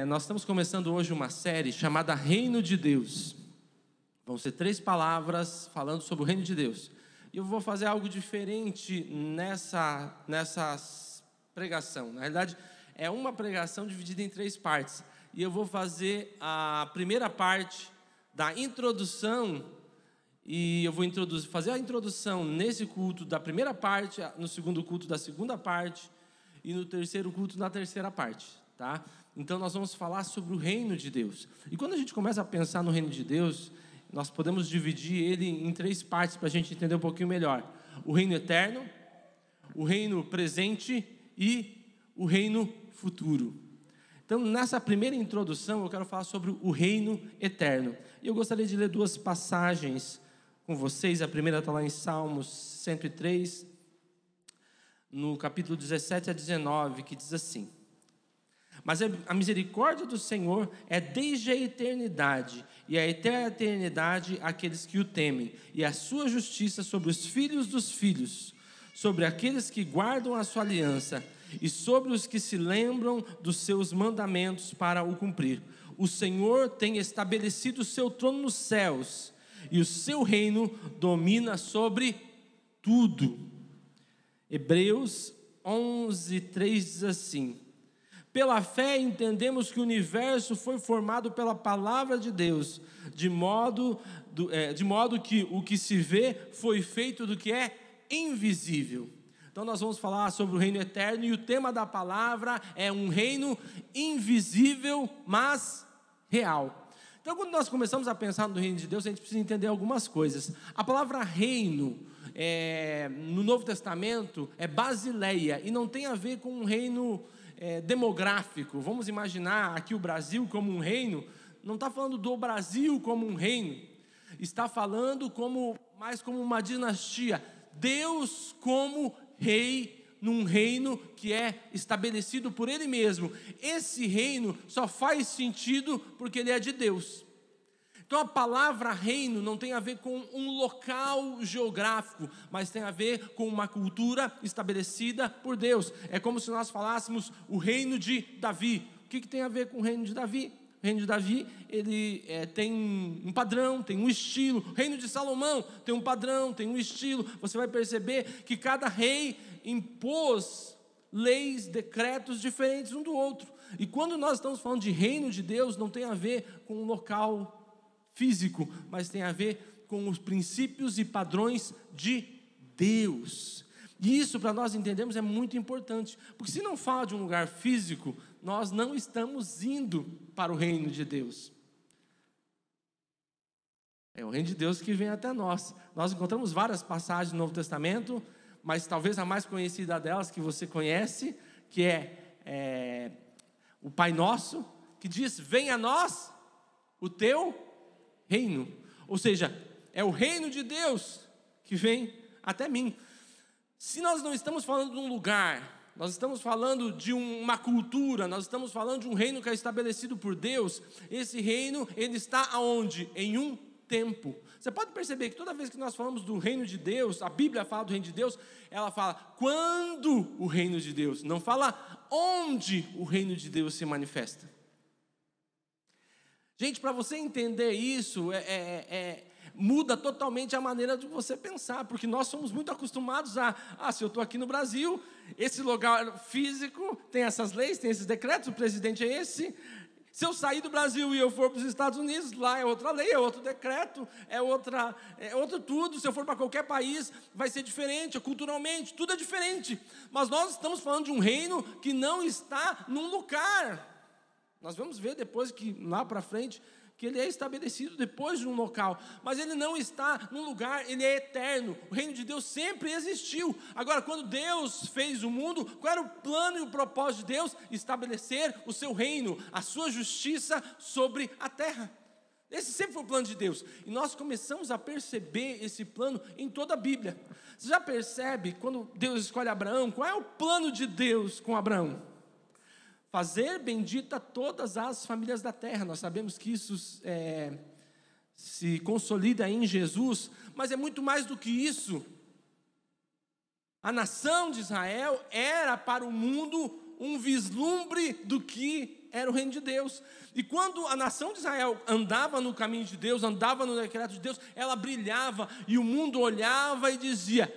nós estamos começando hoje uma série chamada Reino de Deus. Vão ser 3 palavras falando sobre o Reino de Deus. E eu vou fazer algo diferente nessa pregação. Na realidade, é uma pregação dividida em 3 partes. E eu vou fazer a primeira parte da introdução. E eu vou fazer a introdução nesse culto da primeira parte, no segundo culto da segunda parte e no terceiro culto da terceira parte, tá? Então nós vamos falar sobre o reino de Deus. E quando a gente começa a pensar no reino de Deus, nós podemos dividir ele em 3 partes para a gente entender um pouquinho melhor: o reino eterno, o reino presente e o reino futuro. Então, nessa primeira introdução, eu quero falar sobre o reino eterno. E eu gostaria de ler 2 passagens com vocês. A primeira está lá em Salmos 103, no capítulo 17 a 19, que diz assim: mas a misericórdia do Senhor é desde a eternidade, e a eternidade aqueles que o temem, e a sua justiça sobre os filhos dos filhos, sobre aqueles que guardam a sua aliança, e sobre os que se lembram dos seus mandamentos para o cumprir. O Senhor tem estabelecido o seu trono nos céus, e o seu reino domina sobre tudo. Hebreus 11:3 diz assim: pela fé entendemos que o universo foi formado pela palavra de Deus, de modo que o que se vê foi feito do que é invisível. Então nós vamos falar sobre o reino eterno, e o tema da palavra é um reino invisível, mas real. Então, quando nós começamos a pensar no reino de Deus, a gente precisa entender algumas coisas. A palavra reino, no Novo Testamento, é basileia, e não tem a ver com um reino demográfico. Vamos imaginar aqui o Brasil como um reino. Não está falando do Brasil como um reino, está falando mais como uma dinastia. Deus como rei num reino que é estabelecido por Ele mesmo. Esse reino só faz sentido porque Ele é de Deus. Então a palavra reino não tem a ver com um local geográfico, mas tem a ver com uma cultura estabelecida por Deus. É como se nós falássemos o reino de Davi. O que tem a ver com o reino de Davi? O reino de Davi, ele tem um padrão, tem um estilo. O reino de Salomão tem um padrão, tem um estilo. Você vai perceber que cada rei impôs leis, decretos diferentes um do outro. E quando nós estamos falando de reino de Deus, não tem a ver com um local físico, mas tem a ver com os princípios e padrões de Deus. E isso, para nós entendermos, é muito importante, porque se não fala de um lugar físico, nós não estamos indo para o reino de Deus. É o reino de Deus que vem até nós. Nós encontramos várias passagens no Novo Testamento, mas talvez a mais conhecida delas, que você conhece, que é o Pai Nosso, que diz: venha a nós o teu reino. Ou seja, é o reino de Deus que vem até mim. Se nós não estamos falando de um lugar, nós estamos falando de uma cultura, nós estamos falando de um reino que é estabelecido por Deus. Esse reino, ele está aonde? Em um tempo. Você pode perceber que toda vez que nós falamos do reino de Deus, a Bíblia fala do reino de Deus, ela fala quando o reino de Deus, não fala onde o reino de Deus se manifesta. Gente, para você entender isso, muda totalmente a maneira de você pensar, porque nós somos muito acostumados se eu estou aqui no Brasil, esse lugar físico tem essas leis, tem esses decretos, o presidente é esse. Se eu sair do Brasil e eu for para os Estados Unidos, lá é outra lei, é outro decreto, é outro tudo. Se eu for para qualquer país, vai ser diferente, culturalmente, tudo é diferente. Mas nós estamos falando de um reino que não está num lugar. Nós vamos ver depois que, lá para frente, que ele é estabelecido depois de um local, mas ele não está num lugar, ele é eterno. O reino de Deus sempre existiu. Agora, quando Deus fez o mundo, qual era o plano e o propósito de Deus? Estabelecer o seu reino, a sua justiça sobre a terra. Esse sempre foi o plano de Deus, e nós começamos a perceber esse plano em toda a Bíblia. Você já percebe, quando Deus escolhe Abraão, qual é o plano de Deus com Abraão? Fazer bendita todas as famílias da terra. Nós sabemos que isso se consolida em Jesus, mas é muito mais do que isso. A nação de Israel era para o mundo um vislumbre do que era o reino de Deus. E quando a nação de Israel andava no caminho de Deus, andava no decreto de Deus, ela brilhava e o mundo olhava e dizia: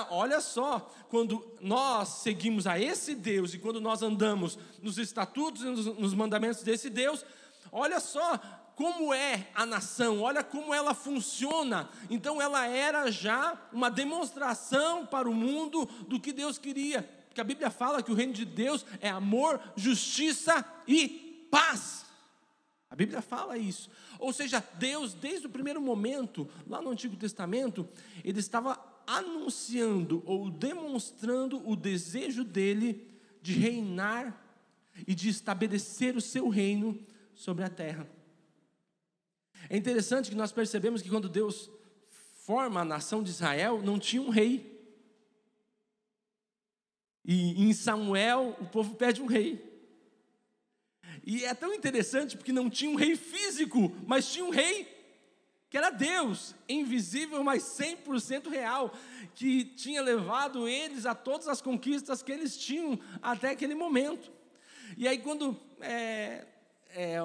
olha só, quando nós seguimos a esse Deus e quando nós andamos nos estatutos e nos mandamentos desse Deus, olha só como é a nação, olha como ela funciona. Então ela era já uma demonstração para o mundo do que Deus queria, porque a Bíblia fala que o reino de Deus é amor, justiça e paz. A Bíblia fala isso. Ou seja, Deus, desde o primeiro momento, lá no Antigo Testamento, Ele estava anunciando ou demonstrando o desejo dele de reinar e de estabelecer o seu reino sobre a terra. É interessante que nós percebemos que quando Deus forma a nação de Israel, não tinha um rei. E em Samuel, o povo pede um rei. E é tão interessante porque não tinha um rei físico, mas tinha um rei que era Deus, invisível, mas 100% real, que tinha levado eles a todas as conquistas que eles tinham até aquele momento. E aí quando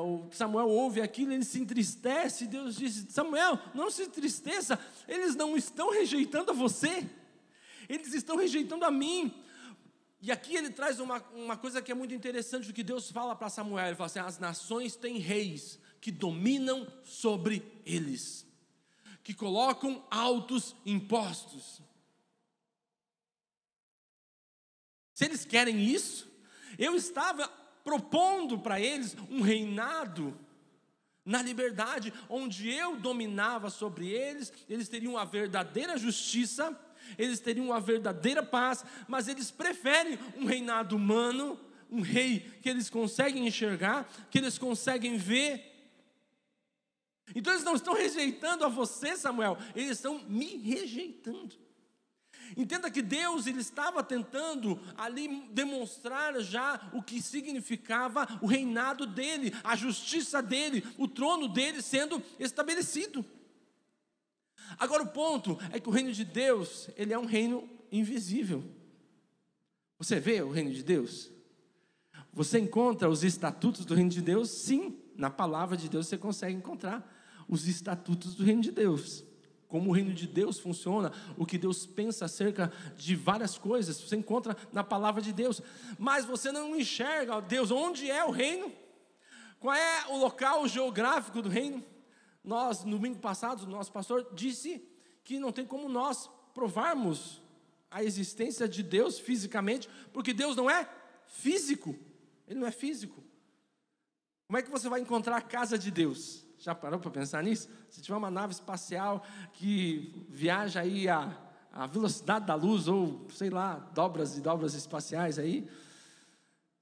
o Samuel ouve aquilo, ele se entristece, e Deus diz: Samuel, não se entristeça, eles não estão rejeitando a você, eles estão rejeitando a mim. E aqui ele traz uma coisa que é muito interessante, o que Deus fala para Samuel. Ele fala assim: as nações têm reis que dominam sobre eles, que colocam altos impostos. Se eles querem isso, eu estava propondo para eles um reinado na liberdade, onde eu dominava sobre eles, eles teriam a verdadeira justiça, eles teriam uma verdadeira paz, mas eles preferem um reinado humano, um rei que eles conseguem enxergar, que eles conseguem ver. Então eles não estão rejeitando a você, Samuel, eles estão me rejeitando. Entenda que Deus, ele estava tentando ali demonstrar já o que significava o reinado dele, a justiça dele, o trono dele sendo estabelecido. Agora o ponto é que o reino de Deus, ele é um reino invisível. Você vê o reino de Deus? Você encontra os estatutos do reino de Deus? Sim, na palavra de Deus você consegue encontrar os estatutos do reino de Deus. Como o reino de Deus funciona, o que Deus pensa acerca de várias coisas, você encontra na palavra de Deus. Mas você não enxerga, Deus, onde é o reino? Qual é o local geográfico do reino? Nós, no domingo passado, o nosso pastor disse que não tem como nós provarmos a existência de Deus fisicamente, porque Deus não é físico, Ele não é físico. Como é que você vai encontrar a casa de Deus? Já parou para pensar nisso? Se tiver uma nave espacial que viaja aí a velocidade da luz, ou sei lá, dobras e dobras espaciais aí,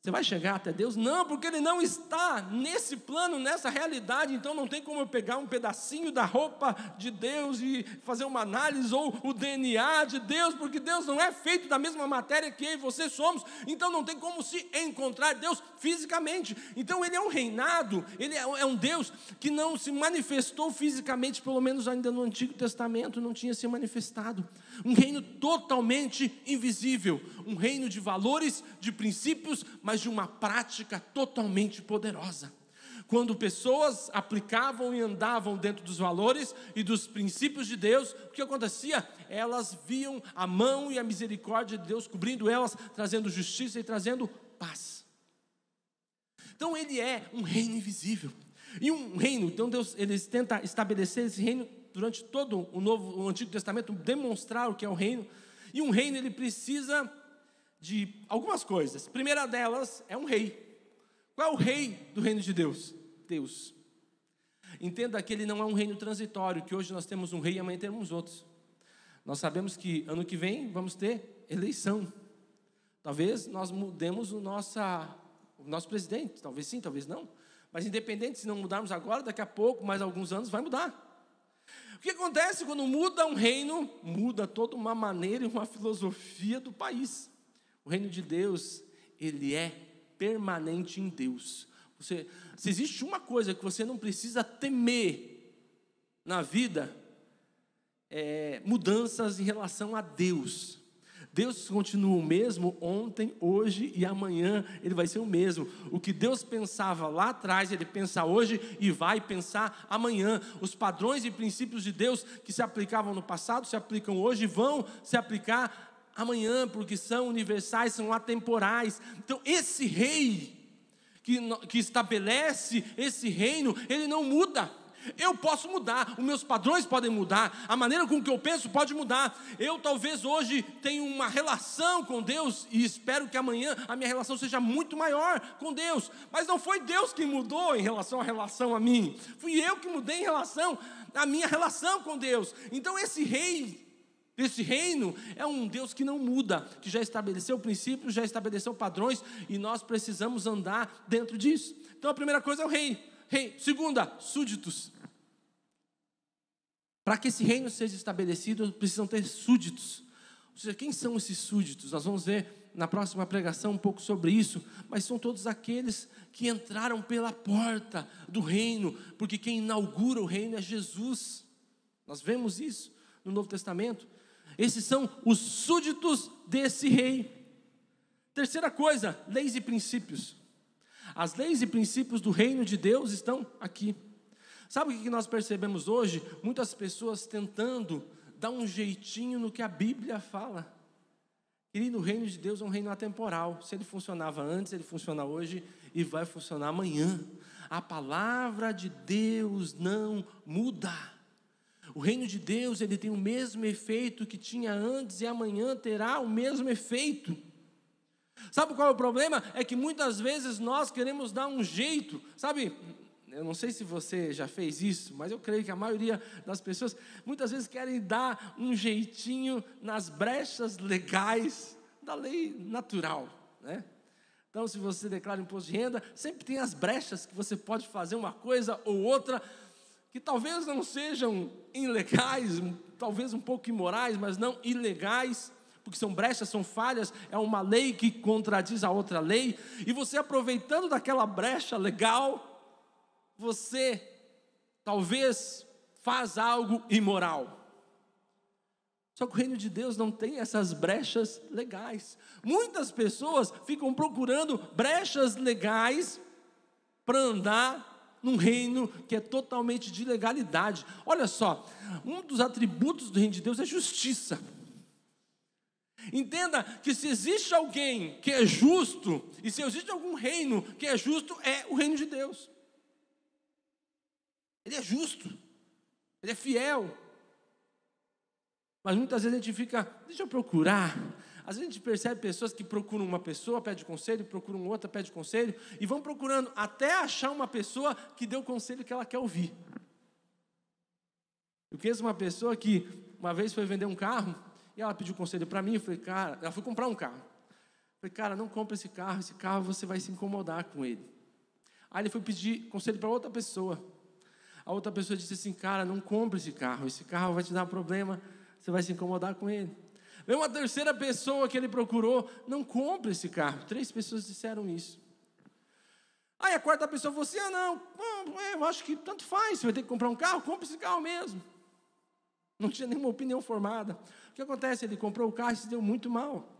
você vai chegar até Deus? Não, porque Ele não está nesse plano, nessa realidade. Então não tem como eu pegar um pedacinho da roupa de Deus e fazer uma análise, ou o DNA de Deus, porque Deus não é feito da mesma matéria que eu e você somos. Então não tem como se encontrar Deus fisicamente. Então Ele é um reinado, Ele é um Deus que não se manifestou fisicamente, pelo menos ainda no Antigo Testamento não tinha se manifestado. Um reino totalmente invisível, um reino de valores, de princípios, mas de uma prática totalmente poderosa. Quando pessoas aplicavam e andavam dentro dos valores e dos princípios de Deus, o que acontecia? Elas viam a mão e a misericórdia de Deus cobrindo elas, trazendo justiça e trazendo paz. Então Ele é um reino invisível. E um reino, então Deus, Ele tenta estabelecer esse reino durante todo o Antigo Testamento, demonstrar o que é o reino. E um reino, ele precisa de algumas coisas. A primeira delas é um rei. Qual é o rei do reino de Deus? Deus. Entenda que ele não é um reino transitório, que hoje nós temos um rei e amanhã temos outros. Nós sabemos que ano que vem vamos ter eleição. Talvez nós mudemos o nosso presidente, talvez sim, talvez não. Mas independente, se não mudarmos agora, daqui a pouco, mais alguns anos, vai mudar. O que acontece quando muda um reino? Muda toda uma maneira e uma filosofia do país. O reino de Deus, ele é permanente em Deus. Se existe uma coisa que você não precisa temer na vida, mudanças em relação a Deus. Deus continua o mesmo ontem, hoje e amanhã, Ele vai ser o mesmo. O que Deus pensava lá atrás, Ele pensa hoje e vai pensar amanhã. Os padrões e princípios de Deus que se aplicavam no passado, se aplicam hoje e vão se aplicar amanhã, porque são universais, são atemporais. Então esse rei que estabelece esse reino, ele não muda. Eu posso mudar, os meus padrões podem mudar, a maneira com que eu penso pode mudar. Eu talvez hoje tenha uma relação com Deus e espero que amanhã a minha relação seja muito maior com Deus, mas não foi Deus que mudou em relação a mim, fui eu que mudei em relação à minha relação com Deus. Então esse reino é um Deus que não muda, que já estabeleceu princípios, já estabeleceu padrões, e nós precisamos andar dentro disso. Então a primeira coisa é o rei. Segunda, súditos. Para que esse reino seja estabelecido, precisam ter súditos. Ou seja, quem são esses súditos? Nós vamos ver na próxima pregação um pouco sobre isso, mas são todos aqueles que entraram pela porta do reino, porque quem inaugura o reino é Jesus. Nós vemos isso no Novo Testamento. Esses são os súditos desse rei. Terceira coisa, leis e princípios. As leis e princípios do reino de Deus estão aqui. Sabe o que nós percebemos hoje? Muitas pessoas tentando dar um jeitinho no que a Bíblia fala. Querido, o reino de Deus é um reino atemporal. Se ele funcionava antes, ele funciona hoje e vai funcionar amanhã. A palavra de Deus não muda. O reino de Deus, ele tem o mesmo efeito que tinha antes e amanhã terá o mesmo efeito. Sabe qual é o problema? É que muitas vezes nós queremos dar um jeito, sabe? Eu não sei se você já fez isso, mas eu creio que a maioria das pessoas muitas vezes querem dar um jeitinho nas brechas legais da lei natural, né? Então, se você declara imposto de renda, sempre tem as brechas que você pode fazer uma coisa ou outra, que talvez não sejam ilegais, talvez um pouco imorais, mas não ilegais, porque são brechas, são falhas, é uma lei que contradiz a outra lei, e você aproveitando daquela brecha legal, você talvez faz algo imoral. Só que o reino de Deus não tem essas brechas legais. Muitas pessoas ficam procurando brechas legais para andar num reino que é totalmente de legalidade. Olha só, um dos atributos do reino de Deus é justiça. Entenda que se existe alguém que é justo, e se existe algum reino que é justo, é o reino de Deus. Ele é justo, ele é fiel. Mas muitas vezes a gente fica, deixa eu procurar. Às vezes a gente percebe pessoas que procuram uma pessoa, pede conselho, procuram outra, pede conselho, e vão procurando até achar uma pessoa que dê o conselho que ela quer ouvir. Eu conheço uma pessoa que uma vez foi vender um carro, e ela pediu conselho para mim. Eu falei, cara, ela foi comprar um carro. Eu falei, cara, não compra esse carro você vai se incomodar com ele. Aí ele foi pedir conselho para outra pessoa. A outra pessoa disse assim, cara, não compra esse carro vai te dar problema, você vai se incomodar com ele. Veio uma terceira pessoa que ele procurou, não compra esse carro. 3 pessoas disseram isso. Aí a quarta pessoa falou assim, eu acho que tanto faz, você vai ter que comprar um carro, compra esse carro mesmo. Não tinha nenhuma opinião formada. O que acontece? Ele comprou o carro e se deu muito mal.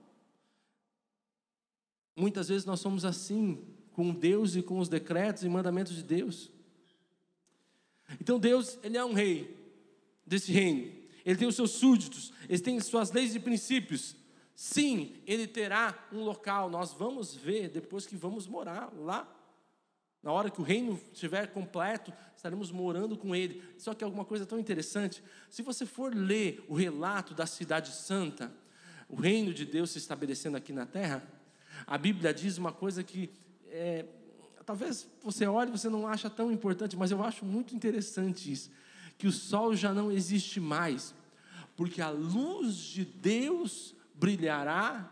Muitas vezes nós somos assim, com Deus e com os decretos e mandamentos de Deus. Então Deus, Ele é um rei desse reino. Ele tem os seus súditos, Ele tem suas leis e princípios. Sim, Ele terá um local. Nós vamos ver depois que vamos morar lá. Na hora que o reino estiver completo, estaremos morando com Ele. Só que alguma coisa tão interessante, se você for ler o relato da cidade santa, o reino de Deus se estabelecendo aqui na terra, a Bíblia diz uma coisa que talvez você olhe e você não acha tão importante, mas eu acho muito interessante isso, que o sol já não existe mais, porque a luz de Deus brilhará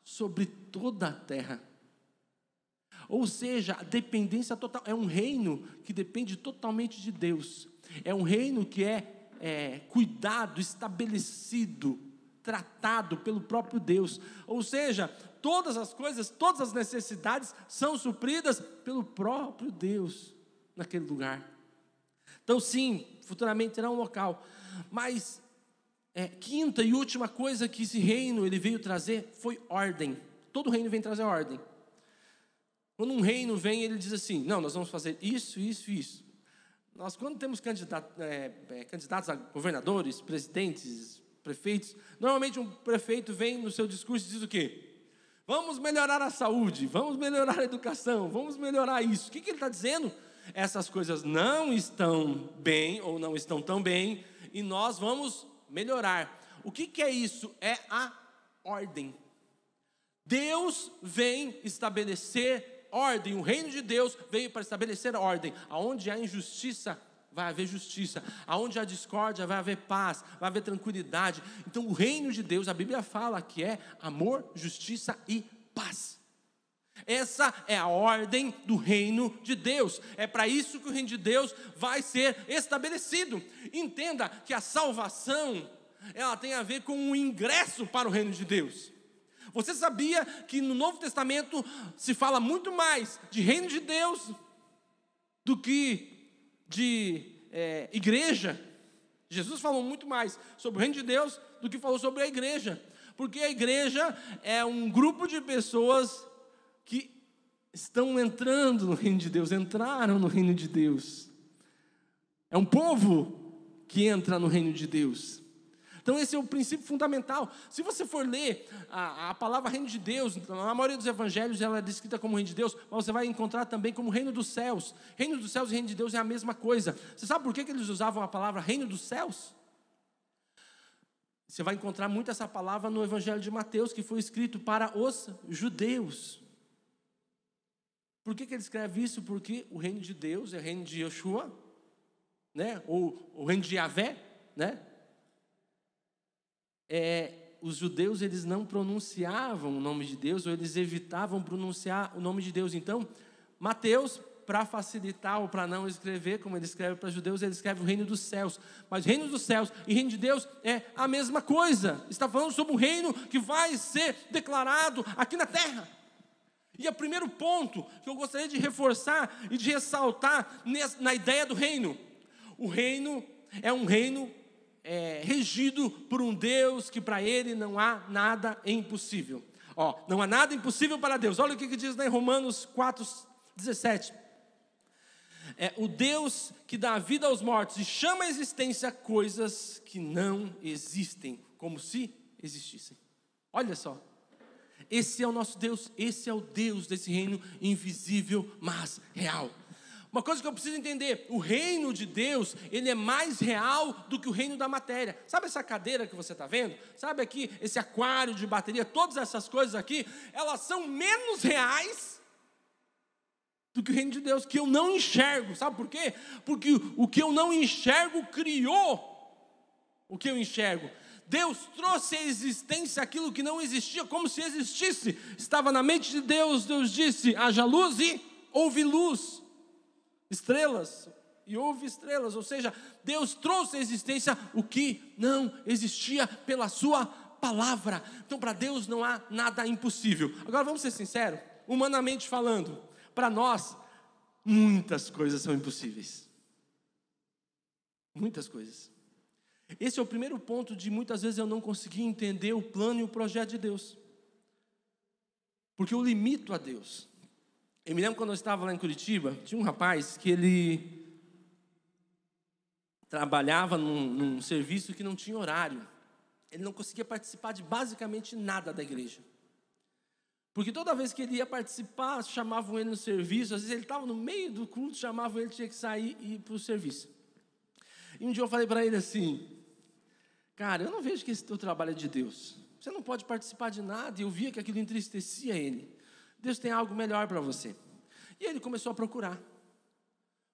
sobre toda a terra. Ou seja, a dependência total, é um reino que depende totalmente de Deus, é um reino que é cuidado, estabelecido, tratado pelo próprio Deus, ou seja, todas as coisas, todas as necessidades são supridas pelo próprio Deus naquele lugar. Então sim, futuramente terá um local, mas quinta e última coisa que esse reino ele veio trazer foi ordem. Todo reino vem trazer ordem. Quando um reino vem, ele diz assim: não, nós vamos fazer isso, isso e isso. Nós, quando temos candidatos a governadores, presidentes, prefeitos, normalmente um prefeito vem no seu discurso e diz o quê? Vamos melhorar a saúde, vamos melhorar a educação, vamos melhorar isso. O que ele está dizendo? Essas coisas não estão bem ou não estão tão bem e nós vamos melhorar. O que é isso? É a ordem. Deus vem estabelecer ordem. O reino de Deus veio para estabelecer ordem. Aonde há injustiça, vai haver justiça. Aonde há discórdia, vai haver paz, vai haver tranquilidade. Então o reino de Deus, a Bíblia fala que é amor, justiça e paz. Essa é a ordem do reino de Deus. É para isso que o reino de Deus vai ser estabelecido. Entenda que a salvação, ela tem a ver com o ingresso para o reino de Deus. Você sabia que no Novo Testamento se fala muito mais de reino de Deus do que de igreja? Jesus falou muito mais sobre o reino de Deus do que falou sobre a igreja. Porque a igreja é um grupo de pessoas que estão entrando no reino de Deus, entraram no reino de Deus. É um povo que entra no reino de Deus. Então esse é o princípio fundamental. Se você for ler a palavra reino de Deus, na maioria dos evangelhos ela é descrita como reino de Deus, mas você vai encontrar também como reino dos céus. Reino dos céus e reino de Deus é a mesma coisa. Você sabe por que eles usavam a palavra reino dos céus? Você vai encontrar muito essa palavra no evangelho de Mateus, que foi escrito para os judeus. Por que ele escreve isso? Porque o reino de Deus é o reino de Yeshua, né? Ou o reino de Yahvé, né? Os judeus eles não pronunciavam o nome de Deus, ou eles evitavam pronunciar o nome de Deus. Então, Mateus, para facilitar ou para não escrever como ele escreve para judeus, ele escreve o reino dos céus. Mas o reino dos céus e o reino de Deus é a mesma coisa. Está falando sobre um reino que vai ser declarado aqui na terra. E o primeiro ponto que eu gostaria de reforçar e de ressaltar na ideia do reino: o reino é um reino regido por um Deus que para ele não há nada impossível. Não há nada impossível para Deus. Olha o que diz lá em Romanos 4:17. O Deus que dá vida aos mortos e chama à existência coisas que não existem, como se existissem. Olha só. Esse é o nosso Deus, esse é o Deus desse reino invisível, mas real. Uma coisa que eu preciso entender: o reino de Deus, ele é mais real do que o reino da matéria. Sabe essa cadeira que você está vendo? Sabe aqui, esse aquário de bateria, todas essas coisas aqui, elas são menos reais do que o reino de Deus, que eu não enxergo. Sabe por quê? Porque o que eu não enxergo criou o que eu enxergo. Deus trouxe à existência aquilo que não existia, como se existisse. Estava na mente de Deus. Deus disse: haja luz e houve luz. Estrelas e houve estrelas. Ou seja, Deus trouxe à existência o que não existia pela sua palavra. Então para Deus não há nada impossível. Agora vamos ser sinceros, humanamente falando, para nós muitas coisas são impossíveis. Muitas coisas. Esse é o primeiro ponto de muitas vezes eu não conseguir entender o plano e o projeto de Deus, porque eu limito a Deus. Eu me lembro quando eu estava lá em Curitiba, tinha um rapaz que ele trabalhava num serviço que não tinha horário. Ele não conseguia participar de basicamente nada da igreja, porque toda vez que ele ia participar, chamavam ele no serviço. Às vezes ele estava no meio do culto, chamavam ele, tinha que sair e ir para o serviço. E um dia eu falei para ele assim: cara, eu não vejo que esse teu trabalho é de Deus. Você não pode participar de nada. E eu via que aquilo entristecia ele. Deus tem algo melhor para você. E ele começou a procurar.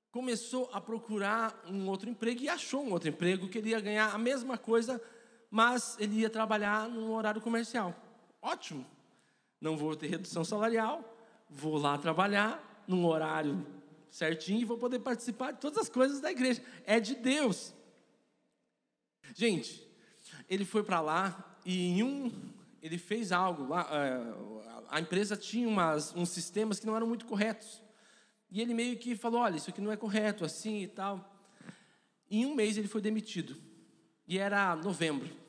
Começou a procurar um outro emprego e achou um outro emprego que ele ia ganhar a mesma coisa, mas ele ia trabalhar num horário comercial. Ótimo. Não vou ter redução salarial, vou lá trabalhar num horário certinho e vou poder participar de todas as coisas da igreja. É de Deus. Gente, ele foi para lá e ele fez algo lá. A empresa tinha uns sistemas que não eram muito corretos. E ele meio que falou: olha, isso aqui não é correto, assim e tal. Em um mês ele foi demitido. E era novembro.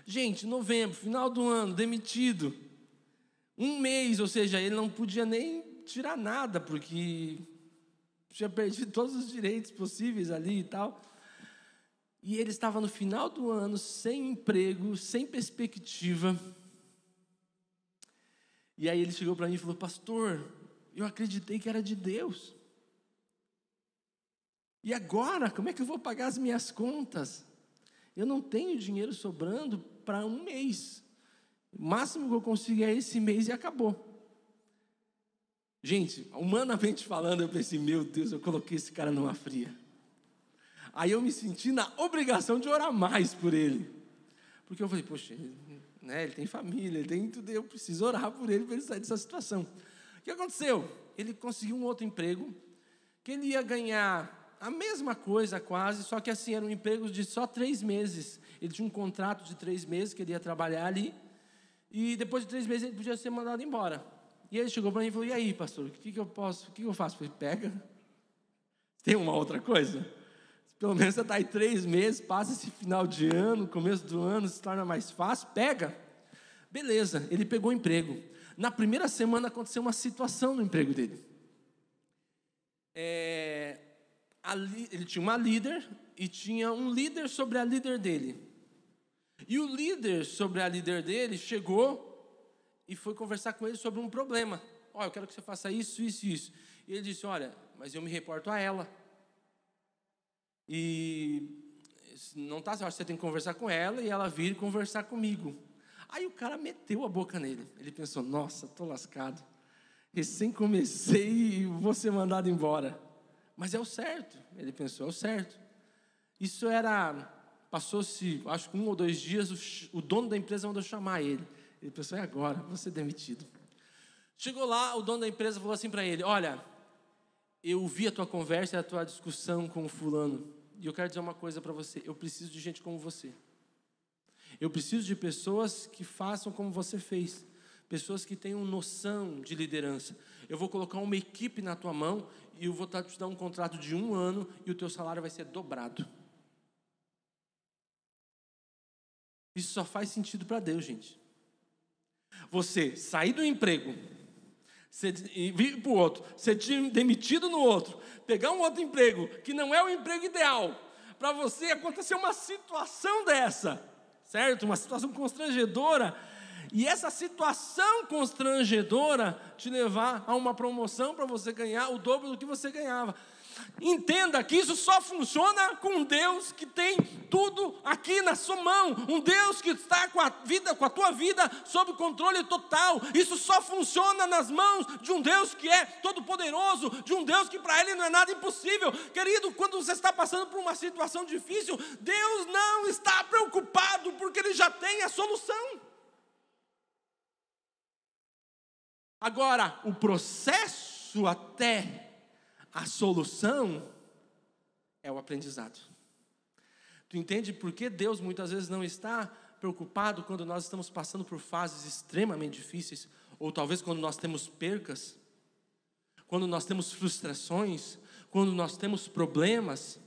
Gente, novembro, final do ano, demitido. Um mês, ou seja, ele não podia nem tirar nada, porque tinha perdido todos os direitos possíveis ali e tal. E ele estava no final do ano, sem emprego, sem perspectiva. E aí ele chegou para mim e falou: pastor, eu acreditei que era de Deus. E agora, como é que eu vou pagar as minhas contas? Eu não tenho dinheiro sobrando para um mês. O máximo que eu consigo é esse mês e acabou. Gente, humanamente falando, eu pensei: meu Deus, eu coloquei esse cara numa fria. Aí eu me senti na obrigação de orar mais por ele. Porque eu falei: poxa, ele tem família, ele tem tudo, eu preciso orar por ele para ele sair dessa situação. O que aconteceu? Ele conseguiu um outro emprego, que ele ia ganhar a mesma coisa quase, só que assim, era um emprego de só 3 meses. Ele tinha um contrato de 3 meses que ele ia trabalhar ali, e depois de 3 meses ele podia ser mandado embora. E ele chegou para mim e falou: e aí, pastor, o que eu faço? Eu falei: pega. Tem uma outra coisa? Pelo menos você está aí 3 meses, passa esse final de ano, começo do ano, se torna mais fácil, pega. Beleza, ele pegou o emprego. Na primeira semana aconteceu uma situação no emprego dele. Ele tinha uma líder e tinha um líder sobre a líder dele. E o líder sobre a líder dele chegou e foi conversar com ele sobre um problema. Olha, eu quero que você faça isso, isso e isso. E ele disse: olha, mas eu me reporto a ela. E não está certo, você tem que conversar com ela e ela vir conversar comigo. Aí o cara meteu a boca nele. Ele pensou: nossa, estou lascado. Recém comecei e vou ser mandado embora. Mas é o certo. Ele pensou: é o certo. Isso passou-se, acho que 1 ou 2 dias, o dono da empresa mandou chamar ele. Ele pensou: é agora, vou ser demitido. Chegou lá, o dono da empresa falou assim para ele: olha, eu vi a tua conversa e a tua discussão com o fulano, e eu quero dizer uma coisa para você: eu preciso de gente como você. Eu preciso de pessoas que façam como você fez, pessoas que tenham noção de liderança. Eu vou colocar uma equipe na tua mão e eu vou te dar um contrato de 1 ano e o teu salário vai ser dobrado. Isso só faz sentido para Deus, gente. Você sair do emprego, vir para o outro, ser demitido no outro, pegar um outro emprego que não é o emprego ideal, para você acontecer uma situação dessa, certo? Uma situação constrangedora, e essa situação constrangedora te levar a uma promoção para você ganhar o dobro do que você ganhava. Entenda que isso só funciona com um Deus que tem tudo aqui na sua mão, um Deus que está com a tua vida sob controle total. Isso só funciona nas mãos de um Deus que é todo poderoso, de um Deus que para Ele não é nada impossível. Querido, quando você está passando por uma situação difícil, Deus não está preocupado, porque Ele já tem a solução. Agora, o processo até a solução é o aprendizado. Tu entende por que Deus muitas vezes não está preocupado quando nós estamos passando por fases extremamente difíceis, ou talvez quando nós temos percas, quando nós temos frustrações, quando nós temos problemas?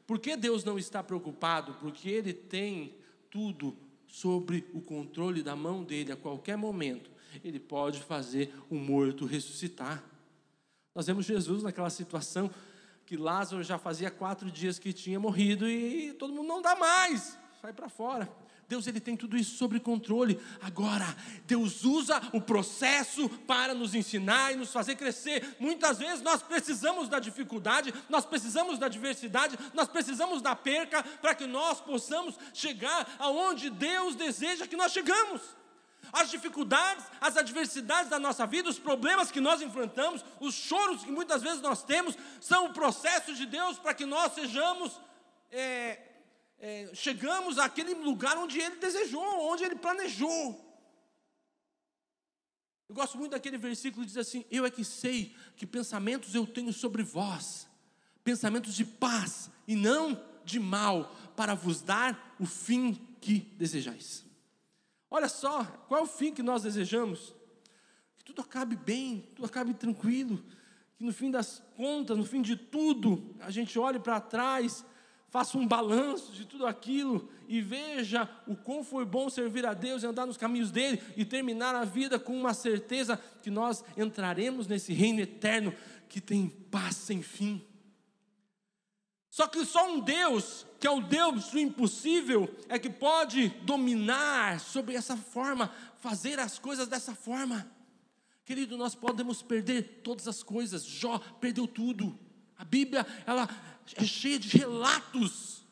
Por que Deus não está preocupado? Porque Ele tem tudo sobre o controle da mão dele. A qualquer momento Ele pode fazer o morto ressuscitar. Nós vemos Jesus naquela situação que Lázaro já fazia 4 dias que tinha morrido e todo mundo: não dá mais, sai para fora. Deus, Ele tem tudo isso sob controle. Agora, Deus usa o processo para nos ensinar e nos fazer crescer. Muitas vezes nós precisamos da dificuldade, nós precisamos da adversidade, nós precisamos da perca para que nós possamos chegar aonde Deus deseja que nós chegamos. As dificuldades, as adversidades da nossa vida, os problemas que nós enfrentamos, os choros que muitas vezes nós temos, são o processo de Deus para que nós chegamos àquele lugar onde Ele desejou, onde Ele planejou. Eu gosto muito daquele versículo que diz assim: eu é que sei que pensamentos eu tenho sobre vós, pensamentos de paz e não de mal, para vos dar o fim que desejais. Olha só, qual é o fim que nós desejamos? Que tudo acabe bem, tudo acabe tranquilo, que no fim das contas, no fim de tudo, a gente olhe para trás, faça um balanço de tudo aquilo e veja o quão foi bom servir a Deus e andar nos caminhos dele e terminar a vida com uma certeza que nós entraremos nesse reino eterno que tem paz sem fim. Só que só um Deus, que é o Deus do impossível, é que pode dominar sobre essa forma, fazer as coisas dessa forma. Querido, nós podemos perder todas as coisas. Jó perdeu tudo. A Bíblia, ela é cheia de relatos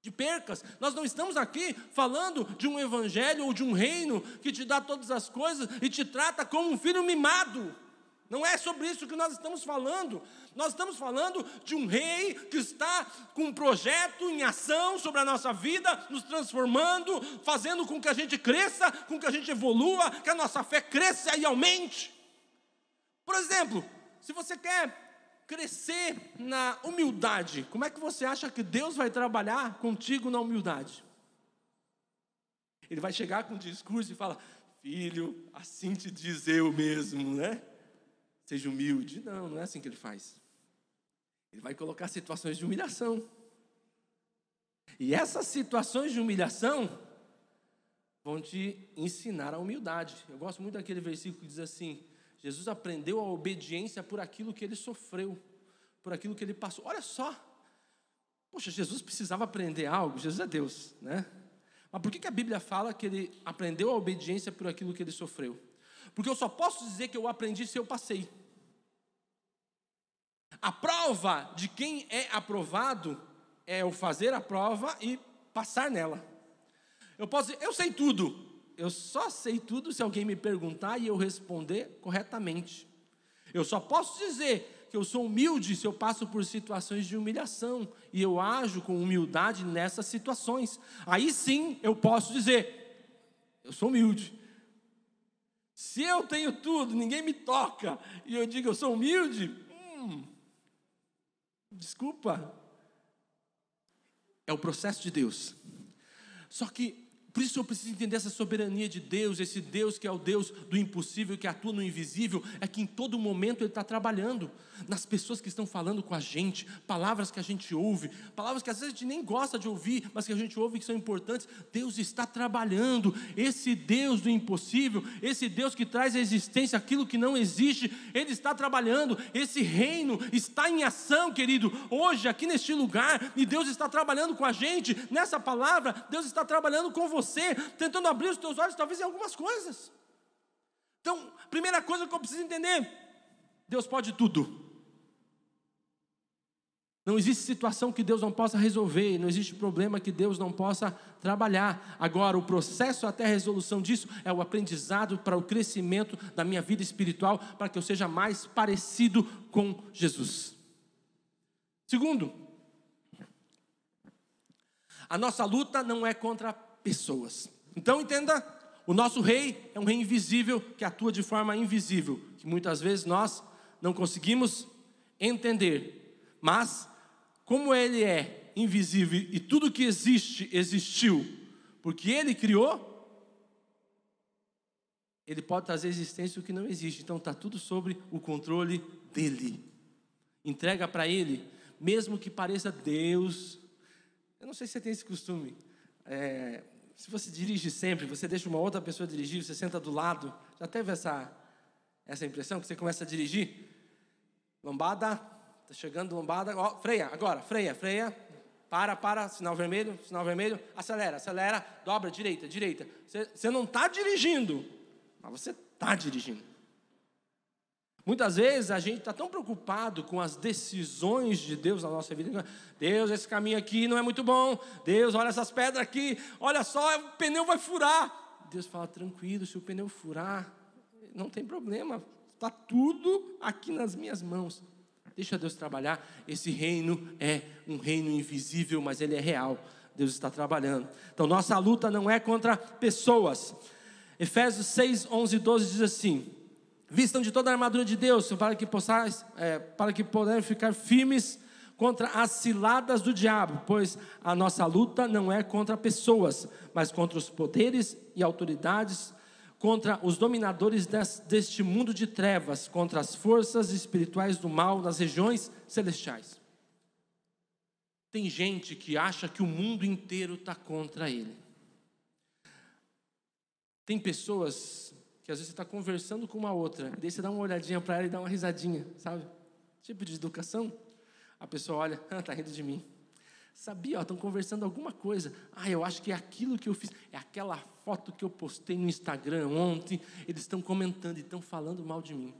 de percas. Nós não estamos aqui falando de um evangelho ou de um reino que te dá todas as coisas e te trata como um filho mimado. Não é sobre isso que nós estamos falando. Nós estamos falando de um rei que está com um projeto em ação sobre a nossa vida, nos transformando, fazendo com que a gente cresça, com que a gente evolua, que a nossa fé cresça e aumente. Por exemplo, se você quer crescer na humildade, como é que você acha que Deus vai trabalhar contigo na humildade? Ele vai chegar com um discurso e falar: filho, assim te diz eu mesmo, né? Seja humilde. Não, não é assim que ele faz. Ele vai colocar situações de humilhação. E essas situações de humilhação vão te ensinar a humildade. Eu gosto muito daquele versículo que diz assim: Jesus aprendeu a obediência por aquilo que ele sofreu, por aquilo que ele passou. Olha só. Poxa, Jesus precisava aprender algo. Jesus é Deus, né? Mas por que a Bíblia fala que ele aprendeu a obediência por aquilo que ele sofreu? Porque eu só posso dizer que eu aprendi se eu passei. A prova de quem é aprovado é eu fazer a prova e passar nela. Eu posso dizer, eu sei tudo. Eu só sei tudo se alguém me perguntar e eu responder corretamente. Eu só posso dizer que eu sou humilde se eu passo por situações de humilhação e eu ajo com humildade nessas situações. Aí sim eu posso dizer, eu sou humilde. Se eu tenho tudo, ninguém me toca, e eu digo eu sou humilde, desculpa, é o processo de Deus. Só que, por isso eu preciso entender essa soberania de Deus, esse Deus que é o Deus do impossível, que atua no invisível, é que em todo momento Ele está trabalhando, nas pessoas que estão falando com a gente, palavras que a gente ouve, palavras que às vezes a gente nem gosta de ouvir, mas que a gente ouve que são importantes. Deus está trabalhando, esse Deus do impossível, esse Deus que traz à existência aquilo que não existe, Ele está trabalhando, esse reino está em ação, querido, hoje aqui neste lugar, e Deus está trabalhando com a gente, nessa palavra, Deus está trabalhando com você, tentando abrir os teus olhos talvez em algumas coisas. Então, primeira coisa que eu preciso entender, Deus pode tudo. Não existe situação que Deus não possa resolver, não existe problema que Deus não possa trabalhar. Agora, o processo até a resolução disso é o aprendizado para o crescimento da minha vida espiritual, para que eu seja mais parecido com Jesus. Segundo, a nossa luta não é contra pessoas. Então entenda, o nosso rei é um rei invisível, que atua de forma invisível, que muitas vezes nós não conseguimos entender, mas como ele é invisível e tudo que existe, existiu, porque ele criou, ele pode trazer existência o que não existe, então está tudo sobre o controle dele. Entrega para ele, mesmo que pareça Deus. Eu não sei se você tem esse costume, se você dirige sempre, você deixa uma outra pessoa dirigir, você senta do lado, já teve essa impressão que você começa a dirigir? Lombada, está chegando lombada, ó, freia, agora, freia, para, sinal vermelho, acelera, dobra, direita, você não está dirigindo, mas você está dirigindo. Muitas vezes a gente está tão preocupado com as decisões de Deus na nossa vida. Deus, esse caminho aqui não é muito bom. Deus, olha essas pedras aqui. Olha só, o pneu vai furar. Deus fala, tranquilo, se o pneu furar, não tem problema. Está tudo aqui nas minhas mãos. Deixa Deus trabalhar. Esse reino é um reino invisível, mas ele é real. Deus está trabalhando. Então, nossa luta não é contra pessoas. Efésios 6, 11 e 12 diz assim: vistam de toda a armadura de Deus, para que possam ficar firmes contra as ciladas do diabo, pois a nossa luta não é contra pessoas, mas contra os poderes e autoridades, contra os dominadores deste mundo de trevas, contra as forças espirituais do mal nas regiões celestiais. Tem gente que acha que o mundo inteiro está contra ele. Tem pessoas que às vezes você está conversando com uma outra, e daí você dá uma olhadinha para ela e dá uma risadinha, sabe? Tipo de educação. A pessoa olha, está rindo de mim. Sabia, estão conversando alguma coisa. Eu acho que é aquilo que eu fiz, é aquela foto que eu postei no Instagram ontem, eles estão comentando e estão falando mal de mim.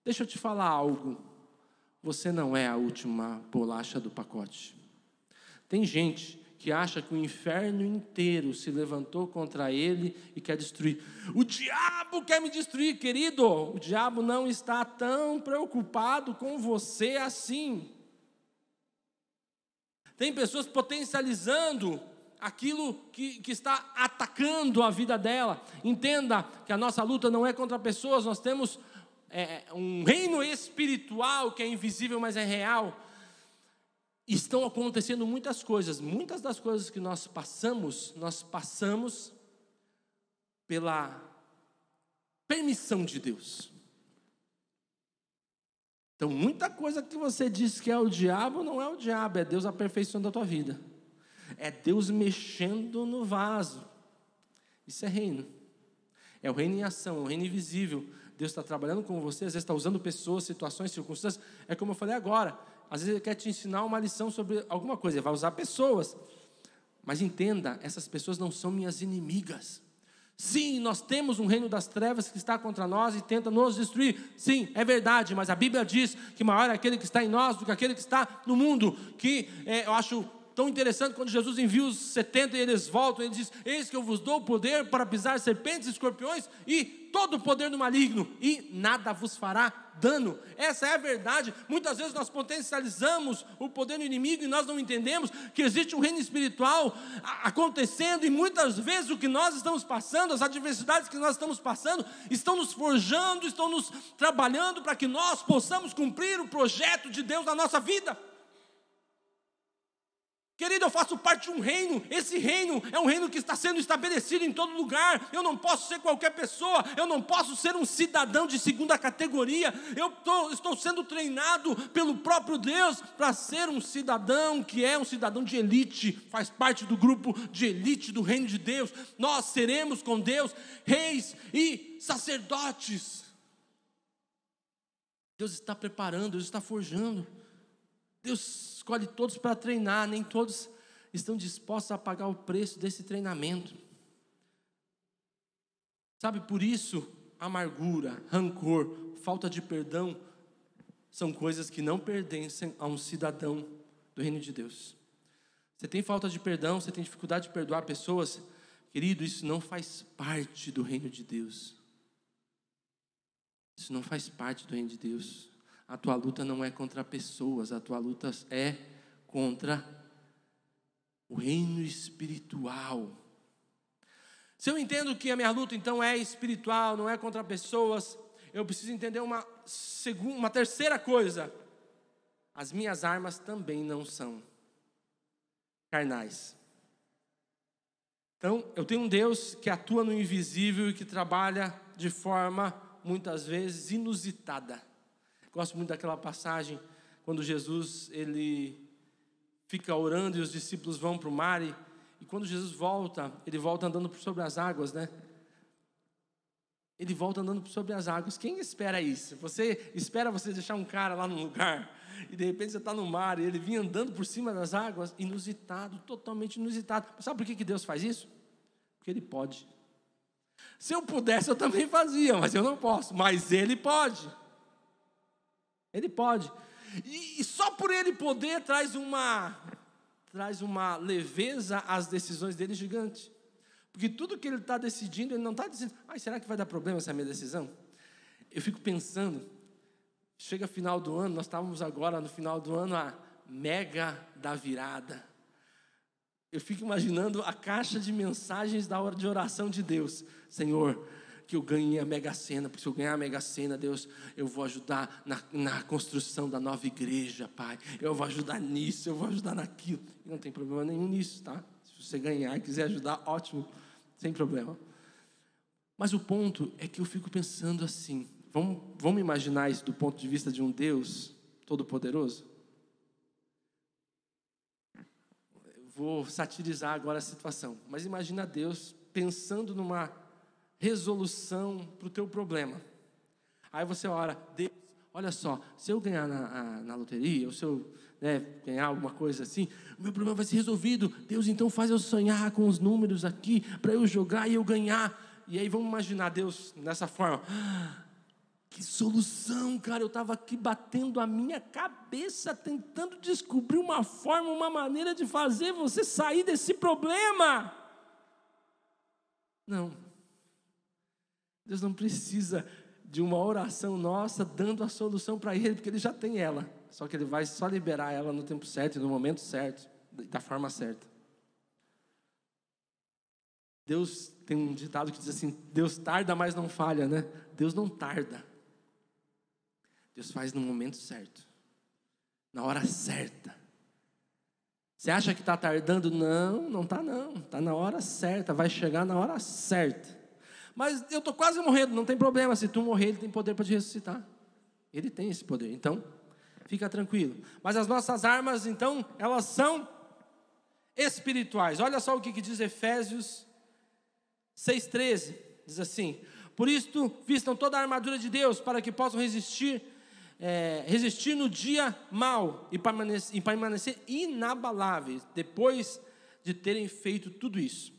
Deixa eu te falar algo, você não é a última bolacha do pacote. Tem gente que acha que o inferno inteiro se levantou contra ele e quer destruir. O diabo quer me destruir, querido. O diabo não está tão preocupado com você assim. Tem pessoas potencializando aquilo que está atacando a vida dela. Entenda que a nossa luta não é contra pessoas, nós temos um reino espiritual que é invisível, mas é real. Estão acontecendo muitas coisas das coisas que nós passamos pela permissão de Deus. Então, muita coisa que você diz que é o diabo, não é o diabo, é Deus aperfeiçoando a tua vida. É Deus mexendo no vaso. Isso é reino. É o reino em ação, é o reino invisível. Deus está trabalhando com você, às vezes está usando pessoas, situações, circunstâncias. É como eu falei agora, às vezes Ele quer te ensinar uma lição sobre alguma coisa, Ele vai usar pessoas. Mas entenda, essas pessoas não são minhas inimigas. Sim, nós temos um reino das trevas que está contra nós e tenta nos destruir. Sim, é verdade, mas a Bíblia diz que maior é aquele que está em nós do que aquele que está no mundo. Eu acho tão interessante quando Jesus envia os 70 e eles voltam, ele diz: eis que eu vos dou o poder para pisar serpentes e escorpiões e todo o poder do maligno, e nada vos fará dano. Essa é a verdade. Muitas vezes nós potencializamos o poder do inimigo e nós não entendemos que existe um reino espiritual acontecendo, e muitas vezes o que nós estamos passando, as adversidades que nós estamos passando, estão nos forjando, estão nos trabalhando para que nós possamos cumprir o projeto de Deus na nossa vida. Querido, eu faço parte de um reino. Esse reino é um reino que está sendo estabelecido em todo lugar. Eu não posso ser qualquer pessoa. Eu não posso ser um cidadão de segunda categoria. Eu estou sendo treinado pelo próprio Deus para ser um cidadão que é um cidadão de elite. Faz parte do grupo de elite do reino de Deus. Nós seremos com Deus reis e sacerdotes. Deus está preparando, Deus está forjando. Deus escolhe todos para treinar, nem todos estão dispostos a pagar o preço desse treinamento. Sabe, por isso, amargura, rancor, falta de perdão, são coisas que não pertencem a um cidadão do reino de Deus. Você tem falta de perdão, você tem dificuldade de perdoar pessoas, querido, isso não faz parte do reino de Deus. Isso não faz parte do reino de Deus. A tua luta não é contra pessoas, a tua luta é contra o reino espiritual. Se eu entendo que a minha luta então é espiritual, não é contra pessoas, eu preciso entender uma terceira coisa. As minhas armas também não são carnais. Então, eu tenho um Deus que atua no invisível e que trabalha de forma, muitas vezes, inusitada. Gosto muito daquela passagem, quando Jesus, ele fica orando e os discípulos vão para o mar, e quando Jesus volta, ele volta andando sobre as águas, né? Ele volta andando sobre as águas. Quem espera isso? Você espera você deixar um cara lá no lugar, e de repente você está no mar, e ele vinha andando por cima das águas, inusitado, totalmente inusitado. Sabe por que Deus faz isso? Porque Ele pode. Se eu pudesse, eu também fazia, mas eu não posso. Mas Ele pode. Ele pode. E só por Ele poder traz uma leveza às decisões dele gigante. Porque tudo que Ele está decidindo, Ele não está dizendo: será que vai dar problema essa minha decisão? Eu fico pensando, chega final do ano, nós estávamos agora no final do ano, a mega da virada. Eu fico imaginando a caixa de mensagens da hora de oração de Deus. Senhor, que eu ganhe a Mega Sena, porque se eu ganhar a Mega Sena, Deus, eu vou ajudar na construção da nova igreja, Pai. Eu vou ajudar nisso, eu vou ajudar naquilo. E não tem problema nenhum nisso, tá? Se você ganhar e quiser ajudar, ótimo, sem problema. Mas o ponto é que eu fico pensando assim, vamos imaginar isso do ponto de vista de um Deus todo-poderoso? vou satirizar agora a situação, mas imagina Deus pensando numa resolução para o teu problema. Aí você ora: Deus, olha só, se eu ganhar na loteria, ou se eu ganhar alguma coisa assim, o meu problema vai ser resolvido. Deus, então faz eu sonhar com os números aqui, para eu jogar e eu ganhar. E aí vamos imaginar Deus nessa forma: que solução, cara, eu estava aqui batendo a minha cabeça, tentando descobrir uma forma, uma maneira de fazer você sair desse problema. Não, Deus não precisa de uma oração nossa dando a solução para Ele, porque Ele já tem ela, só que Ele vai só liberar ela no tempo certo, no momento certo, da forma certa. Deus tem um ditado que diz assim: Deus tarda, mas não falha, né? Deus não tarda. Deus faz no momento certo, na hora certa. Você acha que está tardando? Não, não está não. Está na hora certa, vai chegar na hora certa. Mas eu estou quase morrendo, não tem problema. Se tu morrer, Ele tem poder para te ressuscitar. Ele tem esse poder, então fica tranquilo. Mas as nossas armas, então, elas são espirituais. Olha só o que diz Efésios 6,13. Diz assim: por isto, vistam toda a armadura de Deus, para que possam resistir no dia mau e permanecer inabaláveis, depois de terem feito tudo isso.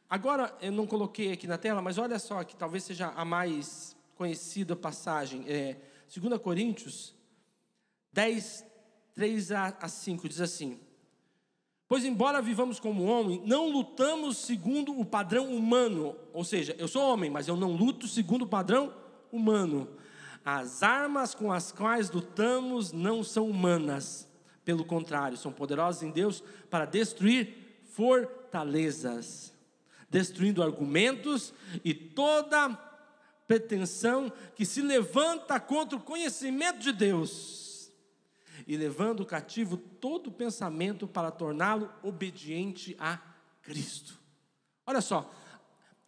Agora, eu não coloquei aqui na tela, mas olha só, que talvez seja a mais conhecida passagem, 2 Coríntios 10, 3-5, diz assim: pois embora vivamos como homem, não lutamos segundo o padrão humano. Ou seja, eu sou homem, mas eu não luto segundo o padrão humano. As armas com as quais lutamos não são humanas, pelo contrário, são poderosas em Deus para destruir fortalezas, destruindo argumentos e toda pretensão que se levanta contra o conhecimento de Deus, e levando cativo todo pensamento para torná-lo obediente a Cristo. Olha só,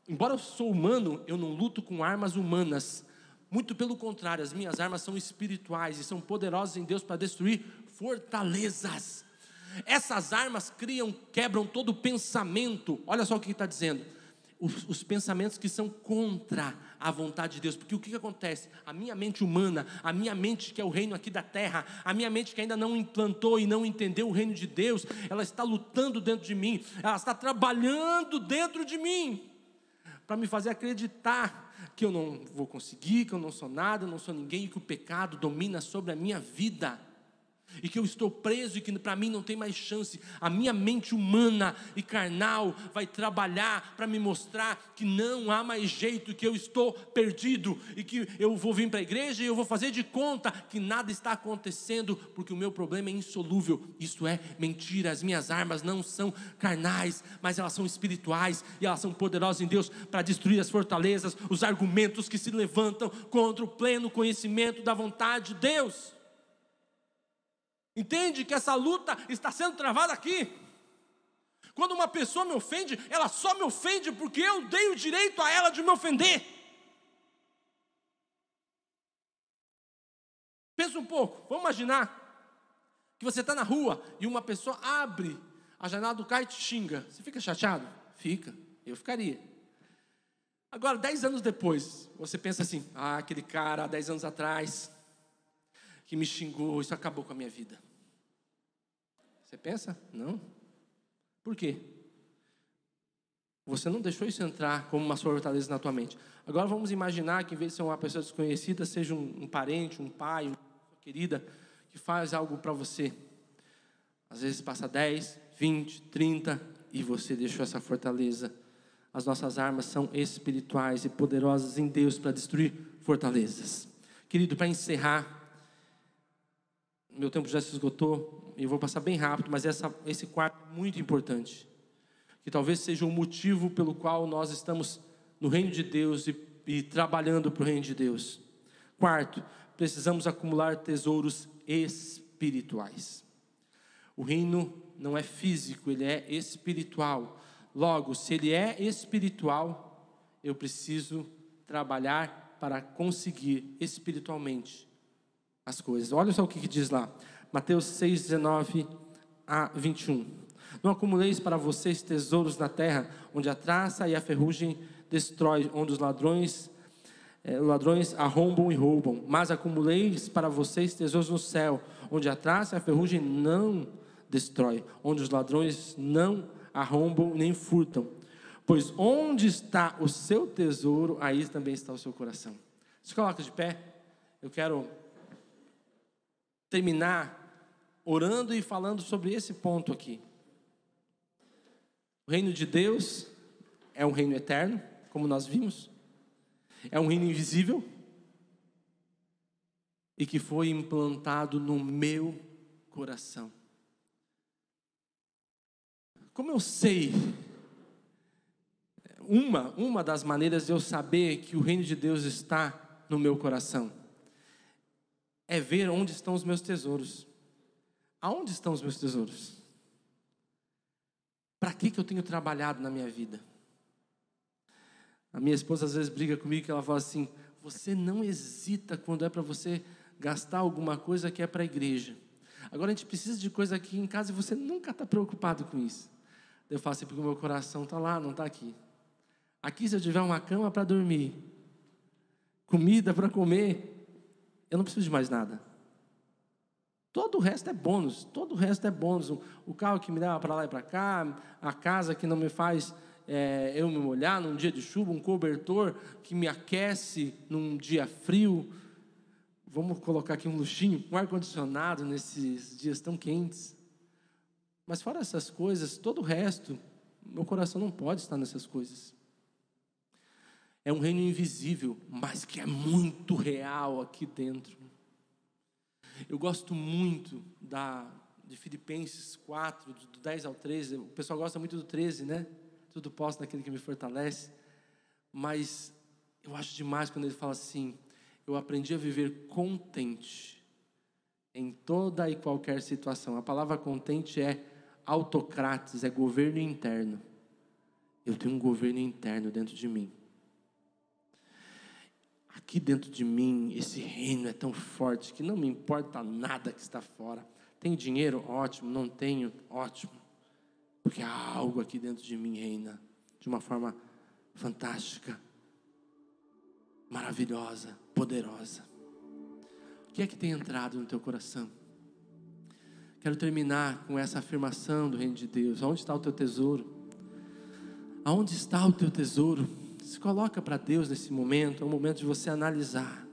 embora eu sou humano, eu não luto com armas humanas. Muito pelo contrário, as minhas armas são espirituais e são poderosas em Deus para destruir fortalezas. Essas armas quebram todo pensamento. Olha só o que está dizendo: os pensamentos que são contra a vontade de Deus. Porque o que acontece? A minha mente humana, a minha mente que é o reino aqui da terra, a minha mente que ainda não implantou e não entendeu o reino de Deus, ela está lutando dentro de mim, ela está trabalhando dentro de mim, para me fazer acreditar que eu não vou conseguir, que eu não sou nada, eu não sou ninguém, e que o pecado domina sobre a minha vida, e que eu estou preso, e que para mim não tem mais chance. A minha mente humana e carnal vai trabalhar para me mostrar que não há mais jeito, que eu estou perdido, e que eu vou vir para a igreja e eu vou fazer de conta que nada está acontecendo, porque o meu problema é insolúvel. Isso é mentira. As minhas armas não são carnais, mas elas são espirituais, e elas são poderosas em Deus para destruir as fortalezas, os argumentos que se levantam contra o pleno conhecimento da vontade de Deus. Entende que essa luta está sendo travada aqui? Quando uma pessoa me ofende, ela só me ofende porque eu dei o direito a ela de me ofender. Pensa um pouco, vamos imaginar que você está na rua e uma pessoa abre a janela do carro e te xinga. Você fica chateado? Fica, eu ficaria. Agora, 10 anos depois, você pensa assim: aquele cara, 10 anos atrás, que me xingou, isso acabou com a minha vida. Você pensa? Não. Por quê? Você não deixou isso entrar como uma fortaleza na tua mente. Agora vamos imaginar que, em vez de ser uma pessoa desconhecida, seja um parente, um pai, uma querida, que faz algo para você. Às vezes passa 10, 20, 30 e você deixou essa fortaleza. As nossas armas são espirituais e poderosas em Deus para destruir fortalezas. Querido, para encerrar, meu tempo já se esgotou, e eu vou passar bem rápido, mas esse quarto é muito importante, que talvez seja o motivo pelo qual nós estamos no reino de Deus e trabalhando para o reino de Deus. Quarto, precisamos acumular tesouros espirituais. O reino não é físico, ele é espiritual. Logo, se ele é espiritual, eu preciso trabalhar para conseguir espiritualmente as coisas. Olha só o que diz lá, Mateus 6, 19 a 21. Não acumuleis para vocês tesouros na terra, onde a traça e a ferrugem destrói, onde os ladrões arrombam e roubam. Mas acumuleis para vocês tesouros no céu, onde a traça e a ferrugem não destrói, onde os ladrões não arrombam nem furtam. Pois onde está o seu tesouro, aí também está o seu coração. Se coloca de pé. Eu quero terminar orando e falando sobre esse ponto aqui. O reino de Deus é um reino eterno, como nós vimos. É um reino invisível e que foi implantado no meu coração. Como eu sei, uma das maneiras de eu saber que o reino de Deus está no meu coração é ver onde estão os meus tesouros. Aonde estão os meus tesouros? Para que eu tenho trabalhado na minha vida? A minha esposa às vezes briga comigo, que ela fala assim: você não hesita quando é para você gastar alguma coisa que é para a igreja. Agora a gente precisa de coisa aqui em casa e você nunca está preocupado com isso. Eu falo assim, porque o meu coração está lá, não está aqui. Aqui, se eu tiver uma cama para dormir, comida para comer, eu não preciso de mais nada. Todo o resto é bônus, o carro que me leva para lá e para cá, a casa que não me faz eu me molhar num dia de chuva, um cobertor que me aquece num dia frio. Vamos colocar aqui um luxinho, um ar-condicionado nesses dias tão quentes. Mas fora essas coisas, todo o resto, meu coração não pode estar nessas coisas. É um reino invisível, mas que é muito real aqui dentro. Eu gosto muito de Filipenses 4, do 10 ao 13. O pessoal gosta muito do 13, né? Tudo posso naquele que me fortalece. Mas eu acho demais quando ele fala assim: eu aprendi a viver contente em toda e qualquer situação. A palavra contente é autocrates, é governo interno. Eu tenho um governo interno dentro de mim. Aqui dentro de mim, esse reino é tão forte que não me importa nada que está fora. Tenho dinheiro? Ótimo. Não tenho? Ótimo. Porque há algo aqui dentro de mim reina de uma forma fantástica, maravilhosa, poderosa. O que é que tem entrado no teu coração? Quero terminar com essa afirmação do reino de Deus. Onde está o teu tesouro? Aonde está o teu tesouro? Se coloca para Deus nesse momento. É um momento de você analisar.